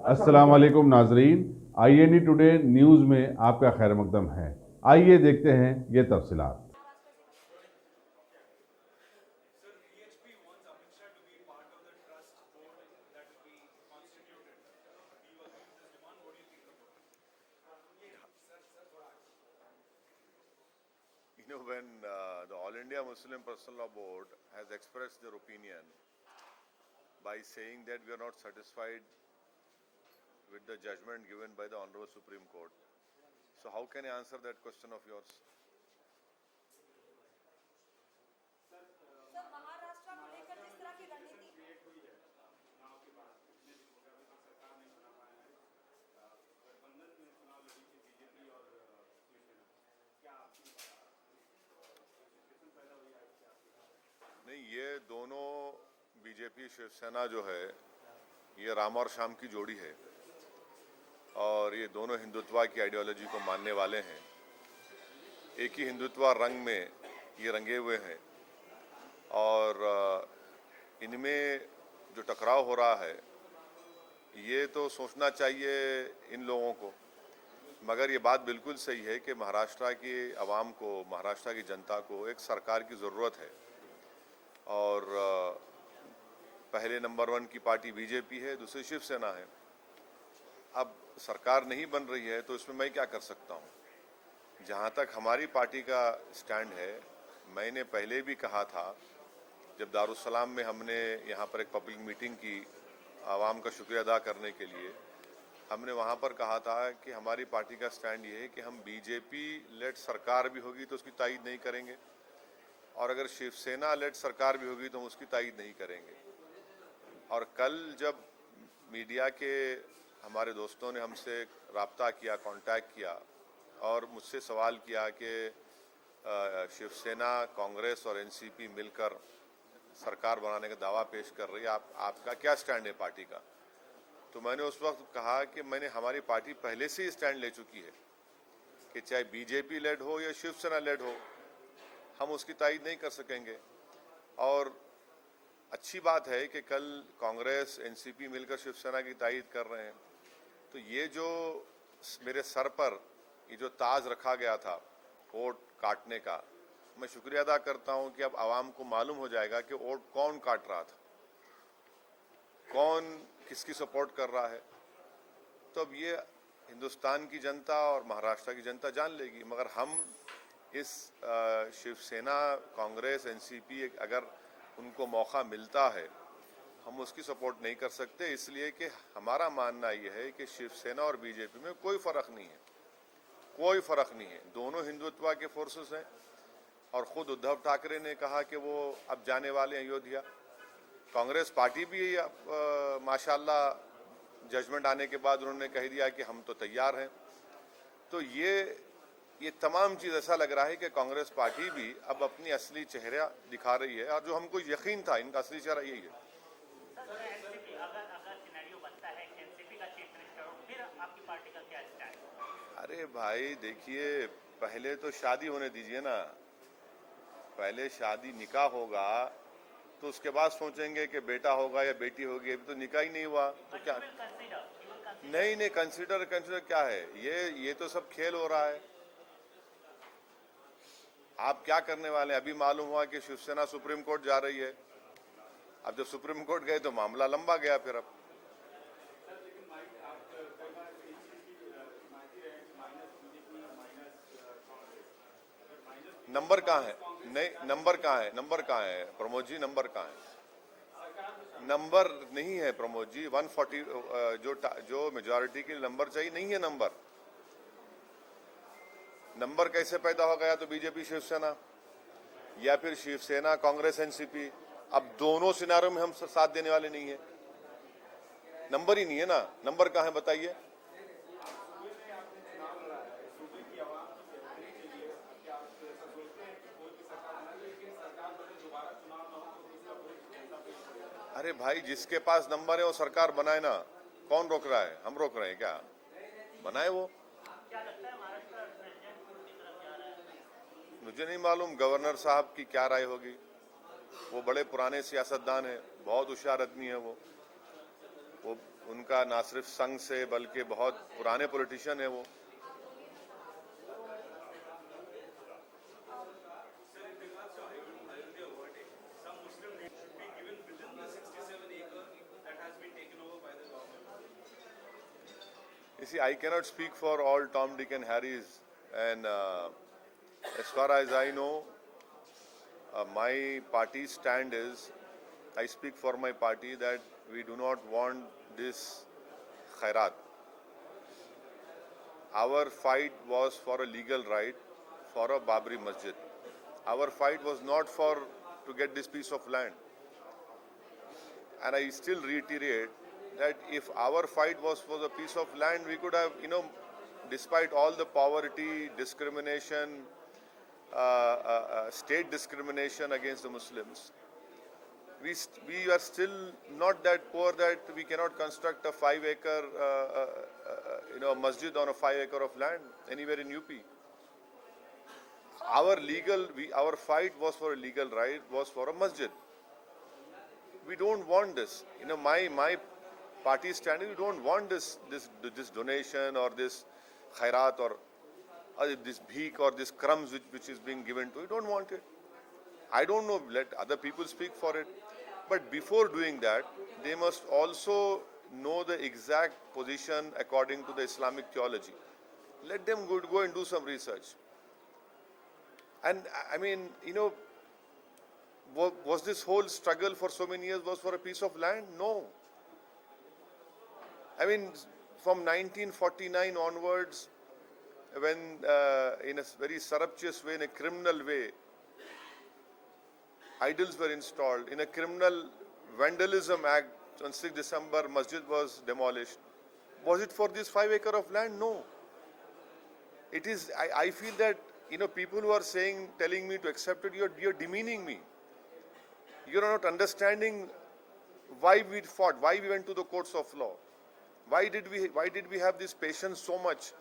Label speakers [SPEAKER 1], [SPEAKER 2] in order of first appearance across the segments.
[SPEAKER 1] अस्सलाम वालेकुम नाजरीन। INE टुडे न्यूज़ में आपका खैर मकदम है। आइए देखते हैं ये तफसीलात।
[SPEAKER 2] When the All India Muslim Personal Law Board has expressed their opinion by saying that we are not satisfied with the judgment given by the Honorable Supreme Court. So how can I answer that question of yours?
[SPEAKER 3] Sir, Maharashtra को लेकर जिस तरह की रणनीति
[SPEAKER 2] नहीं, ये दोनों BJP Shiv Sena जो है ये राम और श्याम की जोड़ी है और ये दोनों हिंदुत्व की आइडियोलॉजी को मानने वाले हैं। एक ही हिंदुत्व रंग में ये रंगे हुए हैं और इनमें जो टकराव हो रहा है ये तो सोचना चाहिए इन लोगों को। मगर ये बात बिल्कुल सही है कि महाराष्ट्र की आवाम को, महाराष्ट्र की जनता को एक सरकार की ज़रूरत है और पहले नंबर 1 की पार्टी बीजेपी है, दूसरी शिवसेना है। अब सरकार नहीं बन रही है तो इसमें मैं क्या कर सकता हूँ। जहाँ तक हमारी पार्टी का स्टैंड है, मैंने पहले भी कहा था जब दारुस्सलाम में हमने यहाँ पर एक पब्लिक मीटिंग की आवाम का शुक्रिया अदा करने के लिए, हमने वहाँ पर कहा था कि हमारी पार्टी का स्टैंड ये है कि हम बीजेपी लेड सरकार भी होगी तो उसकी तायद नहीं करेंगे और अगर शिवसेना लेड सरकार भी होगी तो हम उसकी तायद नहीं करेंगे। और कल जब मीडिया के हमारे दोस्तों ने हमसे राब्ता किया, कांटेक्ट किया और मुझसे सवाल किया कि शिवसेना, कांग्रेस और एनसीपी मिलकर सरकार बनाने का दावा पेश कर रही है, आपका क्या स्टैंड है पार्टी का। तो मैंने उस वक्त कहा कि हमारी पार्टी पहले से ही स्टैंड ले चुकी है कि चाहे बीजेपी लेड हो या शिवसेना लेड हो, हम उसकी तायद नहीं कर सकेंगे। और अच्छी बात है कि कल कांग्रेस, एनसीपी मिलकर शिवसेना की तायद कर रहे हैं। तो ये जो मेरे सर पर ये जो ताज रखा गया था वोट काटने का, मैं शुक्रिया अदा करता हूं कि अब आवाम को मालूम हो जाएगा कि वोट कौन काट रहा था, कौन किसकी सपोर्ट कर रहा है। तो अब ये हिंदुस्तान की जनता और महाराष्ट्र की जनता जान लेगी। मगर हम इस शिवसेना, कांग्रेस, एनसीपी अगर उनको मौका मिलता है हम उसकी सपोर्ट नहीं कर सकते, इसलिए कि हमारा मानना यह है कि शिवसेना और बीजेपी में कोई फ़र्क नहीं है, कोई फ़र्क नहीं है। दोनों हिंदुत्व के फोर्सेस हैं और ख़ुद उद्धव ठाकरे ने कहा कि वो अब जाने वाले हैं अयोध्या। कांग्रेस पार्टी भी माशाल्लाह जजमेंट आने के बाद उन्होंने कह दिया कि हम तो तैयार हैं। तो ये तमाम चीज़ ऐसा लग रहा है कि कांग्रेस पार्टी भी अब अपनी असली चेहरा दिखा रही है और जो हमको यकीन था इनका असली चेहरा यही है। अरे भाई देखिए, पहले तो शादी होने दीजिए ना, पहले शादी निकाह होगा तो उसके बाद सोचेंगे कि बेटा होगा या बेटी होगी। अभी तो निकाह ही नहीं हुआ तो क्या? नहीं, कंसिडर क्या है? ये तो सब खेल हो रहा है। आप क्या करने वाले हैं? अभी मालूम हुआ कि शिवसेना सुप्रीम कोर्ट जा रही है। अब जब सुप्रीम कोर्ट गए तो मामला लंबा गया। फिर अब नंबर कहाँ है? नहीं, नंबर कहाँ है प्रमोद जी? नंबर कहाँ है? नंबर नहीं है प्रमोद जी। 140 जो मेजॉरिटी के नंबर चाहिए नहीं है नंबर कैसे पैदा हो गया? तो बीजेपी शिवसेना या फिर शिवसेना कांग्रेस एनसीपी। अब दोनों सिनारों में हम साथ देने वाले नहीं है। नंबर ही नहीं है ना। नंबर कहाँ है बताइए? अरे भाई, जिसके पास नंबर है वो सरकार बनाए ना। कौन रोक रहा है? हम रोक रहे हैं क्या? बनाए वो। मुझे नहीं मालूम गवर्नर साहब की क्या राय होगी। वो बड़े पुराने सियासतदान हैं, बहुत होशियार आदमी है वो। वो उनका ना सिर्फ संघ से बल्कि बहुत पुराने पॉलिटिशियन है वो। You see, I cannot speak for all Tom, Dick and Harrys, and as far as I know, my party's stand is, I speak for my party, that we do not want this khairat. Our fight was for a legal right, for a Babri Masjid. Our fight was not for to get this piece of land. And I still reiterate that if our fight was for the piece of land, we could have, despite all the poverty, discrimination, state discrimination against the Muslims, we are still not that poor that we cannot construct a 5-acre, masjid on a 5 acre of land anywhere in UP. Our fight was for a legal right, was for a masjid. We don't want this. My party standing, we don't want this donation or this khairat or this bheek or this crumbs which is being given to. We don't want it. I don't know, let other people speak for it. But before doing that, they must also know the exact position according to the Islamic theology. Let them go and do some research. And I mean, was this whole struggle for so many years was for a piece of land? No. I mean, from 1949 onwards, when in a very surreptitious way, in a criminal way, idols were installed. In a criminal vandalism act on 6 December, masjid was demolished. Was it for this 5 acre of land? No. It is, I feel that, people who are telling me to accept it, you're demeaning me. You're not understanding why we fought, why we went to the courts of law. Why did we have this patience so much?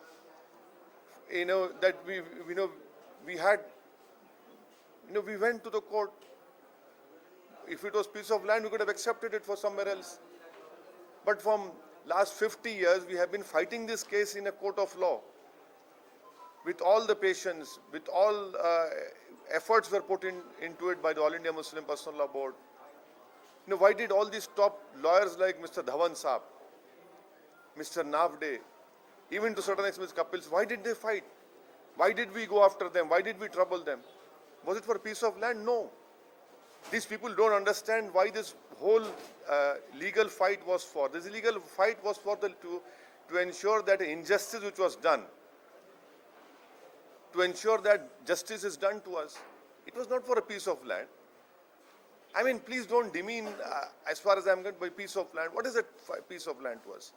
[SPEAKER 2] That we went to the court. If it was piece of land, we could have accepted it for somewhere else. But from last 50 years, we have been fighting this case in a court of law. With all the patience, with all efforts were put into it by the All India Muslim Personal Law Board. Why did all these top lawyers like Mr. Dhawan Saab, Mr. Navde, even to certain extent Kapil, why did they fight? Why did we go after them? Why did we trouble them? Was it for a piece of land? No. These people don't understand why this whole legal fight was for. This legal fight was for to ensure that injustice which was done, to ensure that justice is done to us. It was not for a piece of land. I mean, please don't demean, as far as I'm concerned, by piece of land. What is that piece of land to us?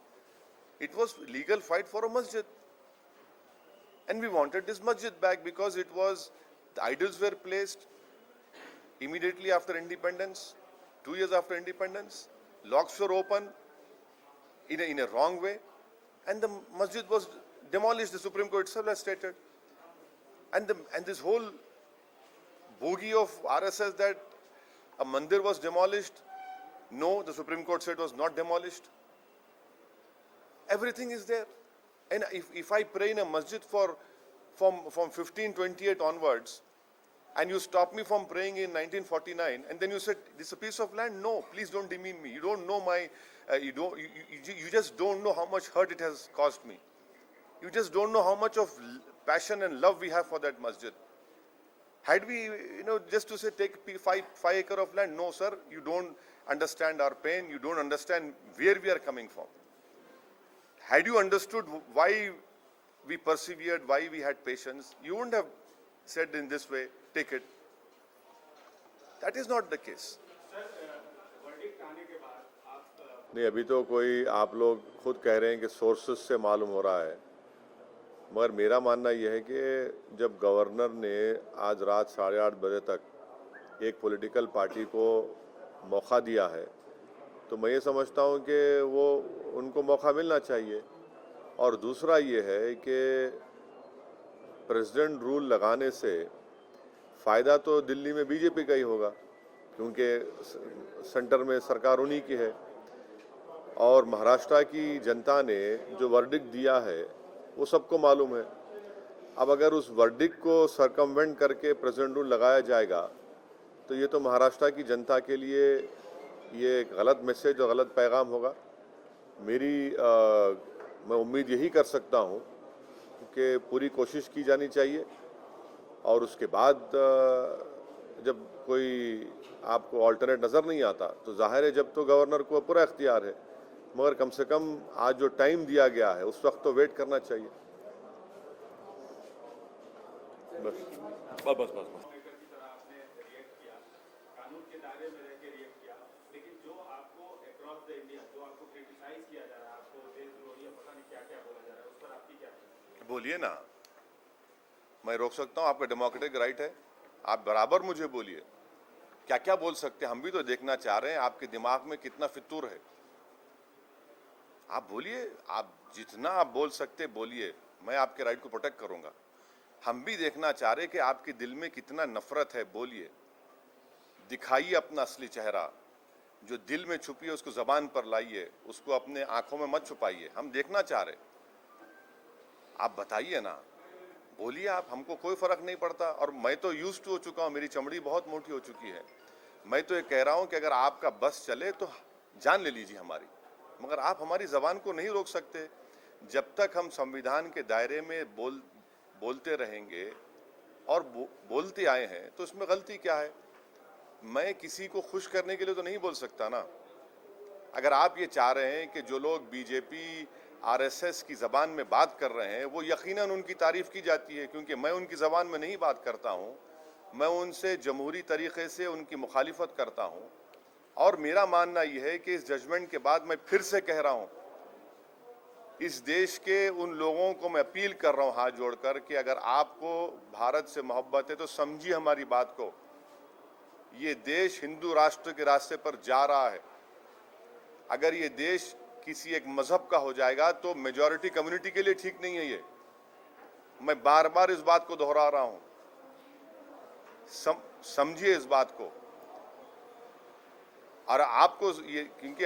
[SPEAKER 2] It was legal fight for a masjid. And we wanted this masjid back because the idols were placed immediately after independence, 2 years after independence. Locks were open in a wrong way. And the masjid was demolished, the Supreme Court itself has stated. And this whole bogey of RSS that a mandir was demolished, no, the Supreme Court said it was not demolished. Everything is there. And if I pray in a masjid from 1528 onwards, and you stop me from praying in 1949, and then you said this is a piece of land, no, please don't demean me. You don't know you just don't know how much hurt it has caused me. You just don't know how much of passion and love we have for that masjid. Had we, just to say take 5 acre of land, no sir, you don't understand our pain, you don't understand where we are coming from. Had you understood why we persevered, why we had patience, you wouldn't have said in this way, take it. That is not the case. नहीं, अभी तो कोई आप लोग खुद कह रहे हैं कि सोर्सेस से मालूम हो रहा है, मगर मेरा मानना यह है कि जब गवर्नर ने आज रात 8:30 बजे तक एक पॉलिटिकल पार्टी को मौका दिया है, तो मैं ये समझता हूँ कि वो उनको मौका मिलना चाहिए। और दूसरा ये है कि प्रेसिडेंट रूल लगाने से फ़ायदा तो दिल्ली में बीजेपी का ही होगा, क्योंकि सेंटर में सरकार उन्हीं की है। और महाराष्ट्र की जनता ने जो वर्डिक्ट दिया है वो सबको मालूम है। अब अगर उस वर्डिक्ट को सरकमवेंट करके प्रेसिडेंट रूल लगाया जाएगा तो ये तो महाराष्ट्र की जनता के लिए ये एक गलत मैसेज और गलत पैगाम होगा। मैं उम्मीद यही कर सकता हूँ कि पूरी कोशिश की जानी चाहिए और उसके बाद जब कोई आपको ऑल्टरनेट नज़र नहीं आता तो जाहिर है जब तो गवर्नर को पूरा इख्तियार है, मगर कम से कम आज जो टाइम दिया गया है उस वक्त तो वेट करना चाहिए। बस बस बस बस, बस। बोलिए ना, मैं रोक सकता हूँ, आपका डेमोक्रेटिक राइट है, आप बराबर मुझे बोलिए क्या क्या बोल सकते हैं। हम भी तो देखना चाह रहे हैं आपके दिमाग में कितना फितूर है। आप बोलिए, आप जितना आप बोल सकते बोलिए, मैं आपके राइट को प्रोटेक्ट करूंगा। हम भी देखना चाह रहे कि आपके दिल में कितना नफरत है, बोलिए, दिखाइए अपना असली चेहरा, जो दिल में छुपी है उसको जबान पर लाइए, उसको अपने आंखों में मत छुपाइए। हम देखना चाह रहे, आप बताइए ना, बोलिए आप, हमको कोई फर्क नहीं पड़ता। और मैं तो यूज्ड टू हो चुका हूँ, मेरी चमड़ी बहुत मोटी हो चुकी है। मैं तो ये कह रहा हूँ कि अगर आपका बस चले तो जान ले लीजिए हमारी, मगर आप हमारी जबान को नहीं रोक सकते। जब तक हम संविधान के दायरे में बोलते रहेंगे और बोलते आए हैं तो इसमें गलती क्या है। मैं किसी को खुश करने के लिए तो नहीं बोल सकता ना। अगर आप ये चाह रहे हैं कि जो लोग बीजेपी आरएसएस की ज़बान में बात कर रहे हैं वो यकीनन उनकी तारीफ़ की जाती है, क्योंकि मैं उनकी ज़बान में नहीं बात करता हूँ, मैं उनसे जमहूरी तरीक़े से उनकी मुखालिफत करता हूँ। और मेरा मानना यह है कि इस जजमेंट के बाद मैं फिर से कह रहा हूँ, इस देश के उन लोगों को मैं अपील कर रहा हूँ हाथ जोड़कर कि अगर आपको भारत से मोहब्बत है तो समझिए हमारी बात को। ये देश हिंदू राष्ट्र के रास्ते पर जा रहा है। अगर ये देश किसी एक मजहब का हो जाएगा तो मेजॉरिटी कम्युनिटी के लिए ठीक नहीं है। ये मैं बार बार इस बात को दोहरा रहा हूं, समझिए इस बात को। और आपको ये, क्योंकि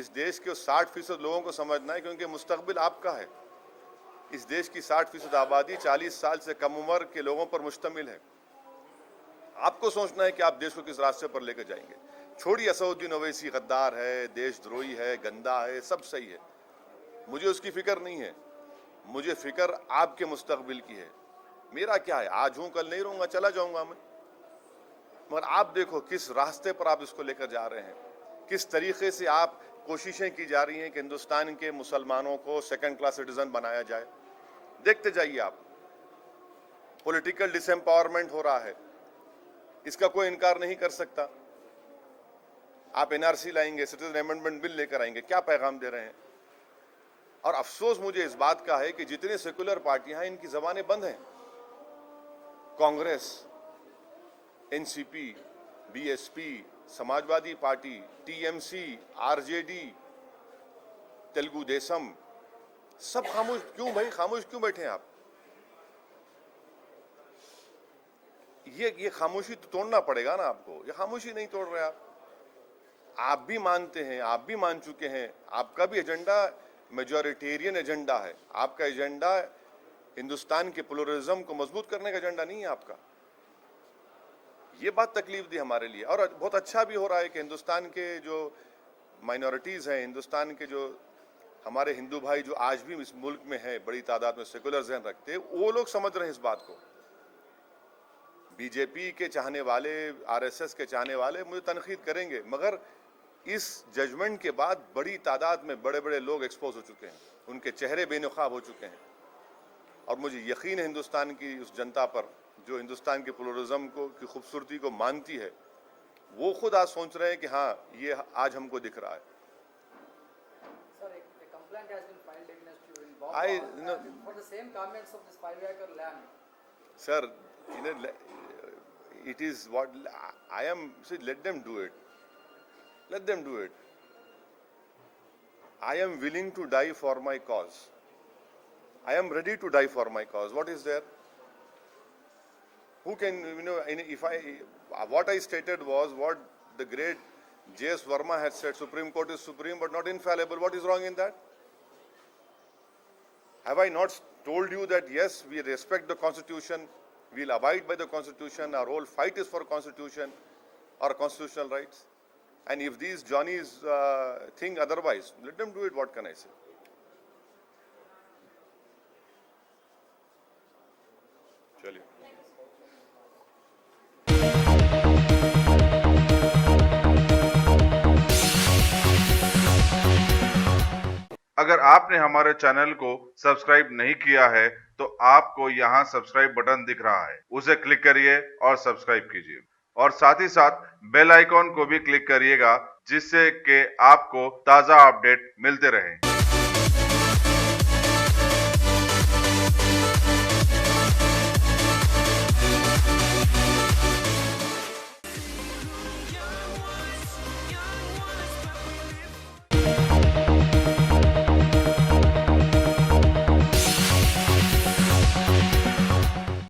[SPEAKER 2] इस देश के 60% लोगों को समझना है, क्योंकि मुस्तकबिल आपका है। इस देश की 60% आबादी 40 साल से कम उम्र के लोगों पर मुश्तमिल है। आपको सोचना है कि आप देश को किस रास्ते पर लेकर जाएंगे। छोड़िए, असदुद्दीन ओवैसी गद्दार है, देशद्रोही है, गंदा है, सब सही है, मुझे उसकी फिक्र नहीं है। मुझे फिक्र आपके मुस्तकबिल की है। मेरा क्या है, आज हूं कल नहीं रहूंगा, चला जाऊंगा मैं, मगर आप देखो किस रास्ते पर आप इसको लेकर जा रहे हैं, किस तरीके से आप कोशिशें की जा रही हैं कि हिंदुस्तान के मुसलमानों को सेकंड क्लास सिटीजन बनाया जाए। देखते जाइए आप, पॉलिटिकल डिसएम्पावरमेंट हो रहा है, इसका कोई इनकार नहीं कर सकता। आप एनआरसी लाएंगे, सिटीजन अमेंडमेंट बिल लेकर आएंगे, क्या पैगाम दे रहे हैं। और अफसोस मुझे इस बात का है कि जितनी सेकुलर पार्टियां हैं इनकी जबानें बंद हैं। Congress, NCP, BSP, Samajwadi party, TMC, RJD, Telugu Desam, सब खामोश क्यों भाई, खामोश क्यों बैठे हैं आप। ये खामोशी तो तोड़ना पड़ेगा ना आपको, ये खामोशी नहीं तोड़ रहे आप भी मानते हैं, आप भी मान चुके हैं, आपका भी एजेंडा मेजॉरिटेरियन एजेंडा है। आपका एजेंडा हिंदुस्तान के प्लुरलिज्म को मजबूत करने का एजेंडा नहीं है आपका। ये बात तकलीफ दी हमारे लिए। और बहुत अच्छा भी हो रहा है कि हिंदुस्तान के जो माइनॉरिटीज़ हैं, हिंदुस्तान के जो हमारे हिंदू भाई जो आज भी इस मुल्क में हैं, बड़ी तादाद में सेकुलर जहन रखते हैं, वो लोग समझ रहे हैं इस बात को। बीजेपी के चाहने वाले, आरएसएस के चाहने वाले मुझे तनकीद करेंगे, मगर इस जजमेंट के बाद बड़ी तादाद में बड़े बड़े लोग एक्सपोज हो चुके हैं, उनके चेहरे बेनकाब हो चुके हैं। और मुझे यकीन है हिंदुस्तान की उस जनता पर जो हिंदुस्तान के प्लुरलिज्म को की खूबसूरती को मानती है, वो खुद आज सोच रहे हैं कि हाँ, ये आज हमको दिख रहा है।
[SPEAKER 4] Sir, a complaint has been filed against you in
[SPEAKER 2] I-
[SPEAKER 4] Bhopal
[SPEAKER 2] no.
[SPEAKER 4] for the same comments of this 5-acre land.
[SPEAKER 2] Sir, it is what I am. See, let them do it. Let them do it. I am willing to die for my cause. I am ready to die for my cause. What is there? Who can, if what I stated was what the great J.S. Verma had said Supreme Court is supreme but not infallible. What is wrong in that? Have I not told you that yes, we respect the Constitution, we'll abide by the Constitution, our whole fight is for Constitution, our constitutional rights? And if these Johnnies think otherwise, let them do it, what can I say? चलिए
[SPEAKER 1] अगर आपने हमारे channel को subscribe नहीं किया है तो आपको यहाँ सब्सक्राइब बटन दिख रहा है, उसे क्लिक करिए और सब्सक्राइब कीजिए और साथ ही साथ बेल आइकॉन को भी क्लिक करिएगा जिससे कि आपको ताज़ा अपडेट मिलते रहें।